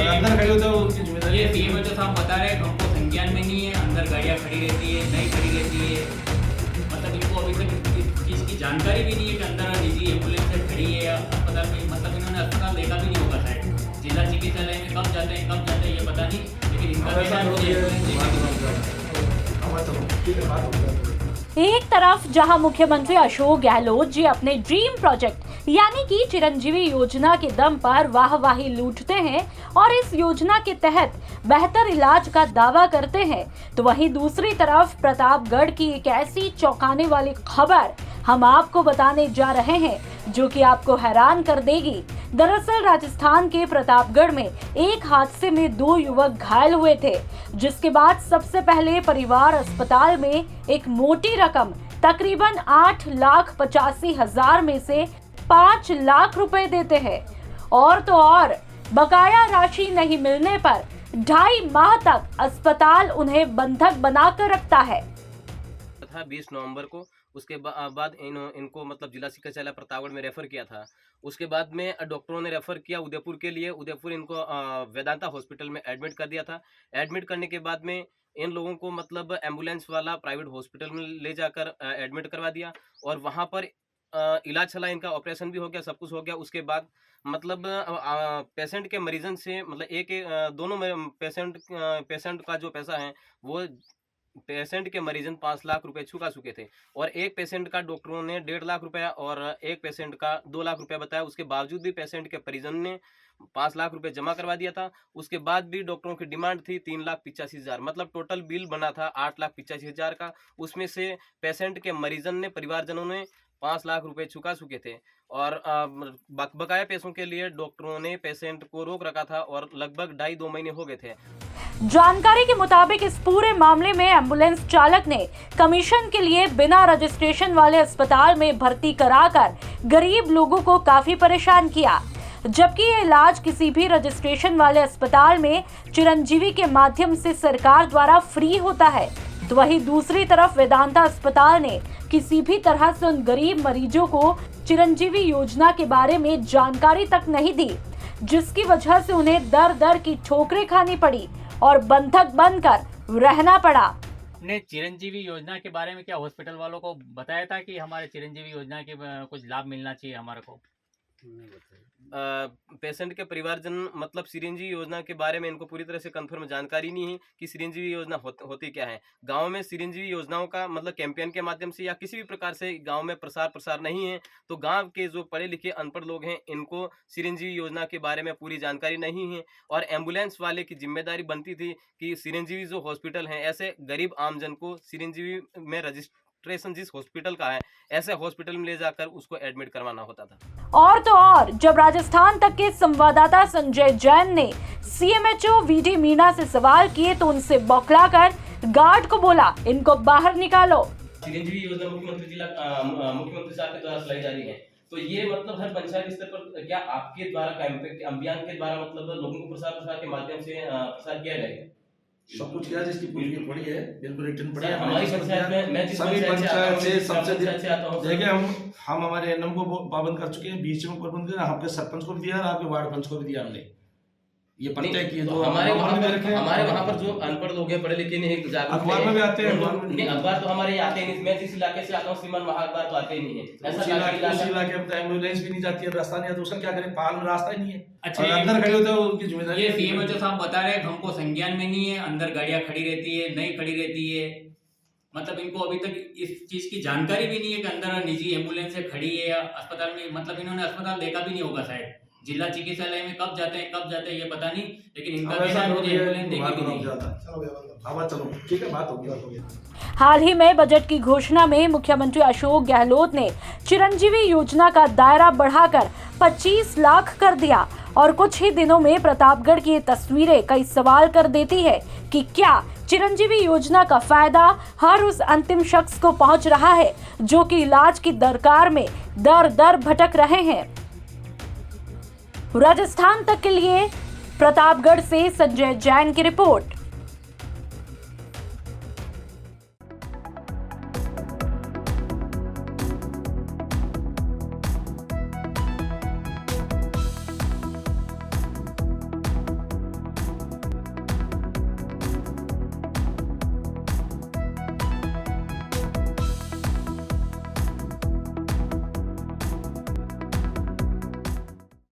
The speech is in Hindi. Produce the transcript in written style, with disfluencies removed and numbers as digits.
अंदर खड़े होते हैं उनकी जिम्मेदारी। ये सीएम जो साहब बता रहे हैं हमको संज्ञान में नहीं है, अंदर गाड़ियाँ खड़ी रहती है, नहीं खड़ी रहती है। मतलब इनको अभी तक इस चीज़ की जानकारी भी नहीं है कि अंदर निजी एम्बुलेंस खड़ी है या अस्पताल में। मतलब इन्होंने अस्पताल देखा भी नहीं होगा शायद, जिला चिकित्सालय में कब जाते हैं ये पता नहीं, लेकिन इनका कहना है मुझे एम्बुलेंस एक तरफ जहां मुख्यमंत्री अशोक गहलोत जी अपने ड्रीम प्रोजेक्ट यानी कि चिरंजीवी योजना के दम पर वाहवाही लूटते हैं और इस योजना के तहत बेहतर इलाज का दावा करते हैं, तो वहीं दूसरी तरफ प्रतापगढ़ की एक ऐसी चौंकाने वाली खबर हम आपको बताने जा रहे हैं जो कि आपको हैरान कर देगी। दरअसल राजस्थान के प्रतापगढ़ में एक हादसे में 2 युवक घायल हुए थे, जिसके बाद सबसे पहले परिवार अस्पताल में एक मोटी रकम तकरीबन 8,85,000 में से 5 लाख रुपए देते हैं और तो और बकाया राशि नहीं मिलने पर 2.5 माह तक अस्पताल उन्हें बंधक बनाकर रखता है। 20 नवंबर को उसके बाद इनको मतलब जिला चिकित्सालय प्रतापगढ़ में रेफर किया था। उसके बाद में डॉक्टरों ने रेफर किया उदयपुर के लिए। उदयपुर इनको वेदांता हॉस्पिटल में एडमिट कर दिया था। एडमिट करने के बाद में इन लोगों को मतलब एम्बुलेंस वाला प्राइवेट हॉस्पिटल में ले जाकर एडमिट करवा दिया और वहां पर इलाज चला। इनका ऑपरेशन भी हो गया, सब कुछ हो गया। उसके बाद मतलब पेशेंट के मरीजन से मतलब दोनों पेशेंट का जो पैसा है वो पेशेंट के मरीजन 5 लाख रुपए चुका चुके थे और एक पेशेंट का डॉक्टरों ने 1.5 लाख रुपया और एक पेशेंट का 2 लाख रुपया बताया। उसके बावजूद भी पेशेंट के परिजन ने 5 लाख रुपए जमा करवा दिया था। उसके बाद भी डॉक्टरों की डिमांड थी 3,85,000, मतलब टोटल बिल बना था 8,85,000 का। उसमें से पेशेंट के मरीजन ने परिवारजनों ने 5 लाख रुपए चुका चुके थे और बकाया पैसों के लिए डॉक्टरों ने पेशेंट को रोक रखा था और लगभग 2.5 महीने हो गए थे। जानकारी के मुताबिक इस पूरे मामले में एम्बुलेंस चालक ने कमीशन के लिए बिना रजिस्ट्रेशन वाले अस्पताल में भर्ती कराकर गरीब लोगों को काफी परेशान किया, जबकि ये इलाज किसी भी रजिस्ट्रेशन वाले अस्पताल में चिरंजीवी के माध्यम से सरकार द्वारा फ्री होता है। तो वहीं दूसरी तरफ वेदांता अस्पताल ने किसी भी तरह से उन गरीब मरीजों को चिरंजीवी योजना के बारे में जानकारी तक नहीं दी, जिसकी वजह से उन्हें दर दर की ठोकरें खानी पड़ी और बंधक बनकर रहना पड़ा। ने चिरंजीवी योजना के बारे में क्या हॉस्पिटल वालों को बताया था कि हमारे चिरंजीवी योजना के कुछ लाभ मिलना चाहिए हमारे को? पेशेंट के परिवारजन मतलब चिरंजीवी योजना के बारे में इनको पूरी तरह से कंफर्म जानकारी नहीं है कि चिरंजीवी योजना होती क्या है। गांव में चिरंजीवी योजनाओं का मतलब कैंपेन के माध्यम से या किसी भी प्रकार से गांव में प्रसार नहीं है, तो गांव के जो पढ़े लिखे अनपढ़ लोग हैं इनको चिरंजीवी योजना के बारे में पूरी जानकारी नहीं है और एम्बुलेंस वाले की जिम्मेदारी बनती थी कि चिरंजीवी जो हॉस्पिटल है ऐसे गरीब आमजन को चिरंजीवी में रजिस्ट्रेशन जिस हॉस्पिटल का है ऐसे हॉस्पिटल में ले जाकर उसको एडमिट करवाना होता था। और तो और जब राजस्थान तक के संवाददाता संजय जैन ने सीएमएचओ वीडी मीणा से सवाल किए तो उनसे बौखलाकर गार्ड को बोला, इनको बाहर निकालो। चिरंजीवी योजना मुख्यमंत्री साहब के द्वारा चलाई जा रही है, तो ये मतलब हर पंचायत स्तर पर क्या आपके द्वारा अभियान के द्वारा मतलब लोगों को प्रसार के माध्यम से प्रसार किया जाएगा? सब कुछ किया जिसकी पूरी पड़ी है, बिल्कुल रिटर्न पड़ी है। हमारी पंचायत में मैं सभी पंचायत से सबसे आता हूं। देखिए हम हमारे एनएम को पाबंद कर चुके हैं, बीच में पाबंद कर आपके सरपंच को भी दिया और आपके वार्ड पंच को भी दिया हमने ये पर्चा किए। तो हमारे वहाँ पर जो अनपढ़ लोग हैं पढ़े लिखे नहीं है, अखबार में भी आते हैं। अखबार तो हमारे यहाँ आते ही नहीं। मैं जिस इलाके से आता हूँ श्रीमान वहाँ अखबार तो आते ही नहीं है। ऐसा इलाके में एम्बुलेंस भी नहीं जाती है, रास्ता नहीं है, तो उसका क्या करें, पाल में रास्ता ही नहीं है। अच्छा, अंदर खड़े होते हैं उनकी जिम्मेदारी। ये सीएम जो साहब बता रहे हैं हमको संज्ञान में नहीं है, अंदर गाड़ियाँ खड़ी रहती है, नहीं खड़ी रहती है। मतलब इनको अभी तक इस चीज की जानकारी भी नहीं है कि अंदर निजी एम्बुलेंस खड़ी है या अस्पताल में। मतलब इन्होंने अस्पताल देखा भी नहीं होगा शायद, जिला चिकित्सालय में कब जाते हैं ये पता नहीं, लेकिन इनका कहना है मुझे एम्बुलेंस देखी भी नहीं। चलो ठीक है, बात होगी। हाल ही में बजट की घोषणा में मुख्यमंत्री अशोक गहलोत ने चिरंजीवी योजना का दायरा बढ़ाकर 25 लाख कर दिया और कुछ ही दिनों में प्रतापगढ़ की ये तस्वीरें कई सवाल कर देती है कि क्या चिरंजीवी योजना का फायदा हर उस अंतिम शख्स को पहुंच रहा है जो कि इलाज की दरकार में दर दर भटक रहे हैं। राजस्थान तक के लिए प्रतापगढ़ से संजय जैन की रिपोर्ट।